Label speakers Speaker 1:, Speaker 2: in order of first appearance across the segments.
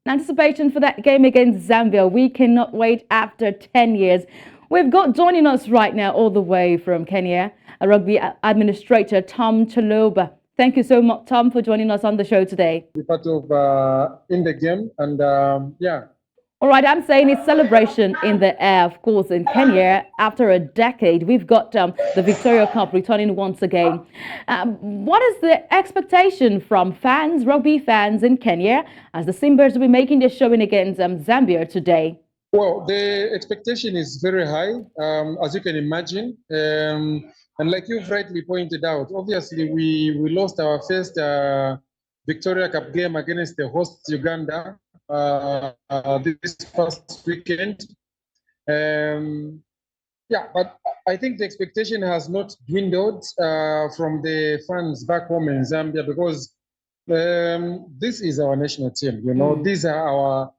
Speaker 1: Anticipation for that game against Zambia. We cannot wait after 10 years. We've got joining us right now all the way from Kenya, a rugby administrator, Tom Chaloba. Thank you so much, Tom, for joining us on the show today.
Speaker 2: Be part of in the game, and yeah.
Speaker 1: All right, I'm saying it's celebration in the air, of course, in Kenya. After a decade, we've got the Victoria Cup returning once again. What is the expectation from fans, rugby fans in Kenya, as the Simbas will be making their showing against Zambia today?
Speaker 2: Well, the expectation is very high, as you can imagine. And like you've rightly pointed out, obviously we lost our first Victoria Cup game against the host Uganda this past weekend. Yeah, but I think the expectation has not dwindled from the fans back home in Zambia, because this is our national team. These are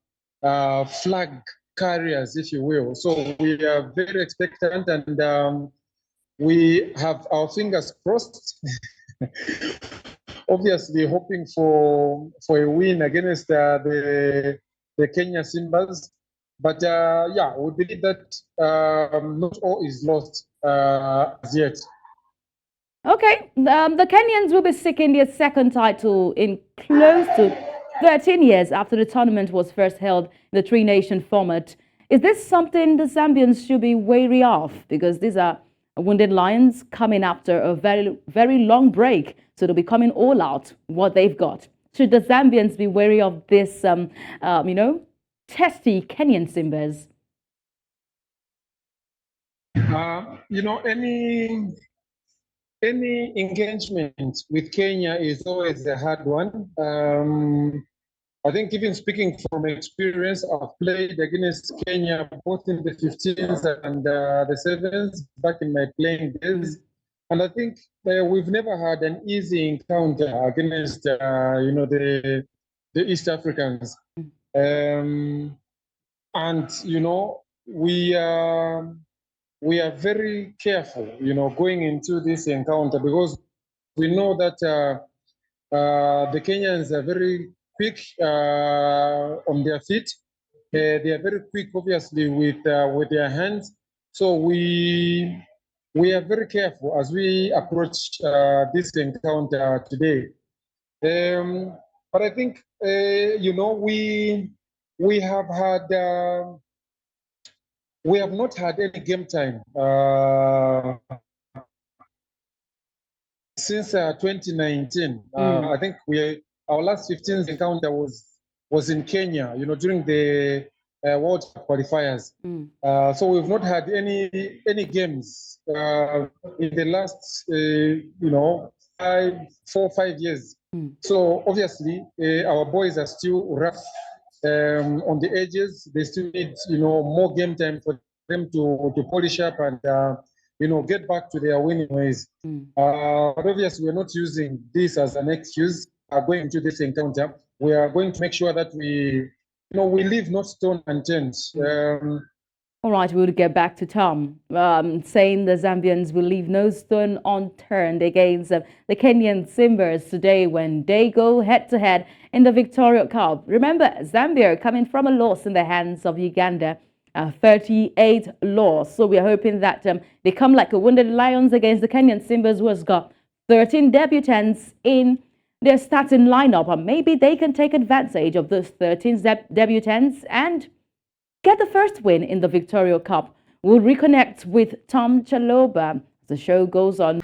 Speaker 2: our flag carriers, if you will. So we are very expectant, and we have our fingers crossed. Obviously, hoping for a win against the Kenya Simbas. But yeah, we believe that not all is lost as yet.
Speaker 1: Okay, the Kenyans will be seeking their second title in close to 13 years after the tournament was first held in the three-nation format. Is this something the Zambians should be wary of? Because these are wounded lions coming after a very, very long break. So they'll be coming all out what they've got. Should the Zambians be wary of this, testy Kenyan Simbas?
Speaker 2: Any engagement with Kenya is always a hard one. I think, even speaking from experience, I've played against Kenya both in the 15s and the 7s back in my playing days. And I think we've never had an easy encounter against, the East Africans. And, we are very careful, going into this encounter, because we know that the Kenyans are very quick on their feet. They are very quick, obviously, with their hands. So we are very careful as we approach this encounter today. But I think we have had. We have not had any game time since 2019. I think our last 15th encounter was in Kenya, during the World Cup qualifiers. So we've not had any games in the last 4 or 5 years. So obviously our boys are still rough on the edges. They still need more game time for them to polish up and get back to their winning ways. But obviously, we're not using this as an excuse going into this encounter. We are going to make sure that we leave no stone unturned.
Speaker 1: All right, we'll get back to Tom, saying the Zambians will leave no stone unturned against the Kenyan Simbas today when they go head-to-head in the Victoria Cup. Remember, Zambia coming from a loss in the hands of Uganda, 38 loss. So we're hoping that they come like a wounded lions against the Kenyan Simbas, who has got 13 debutants in their starting lineup. And maybe they can take advantage of those 13 debutants and get the first win in the Victoria Cup. We'll reconnect with Tom Chaloba as the show goes on.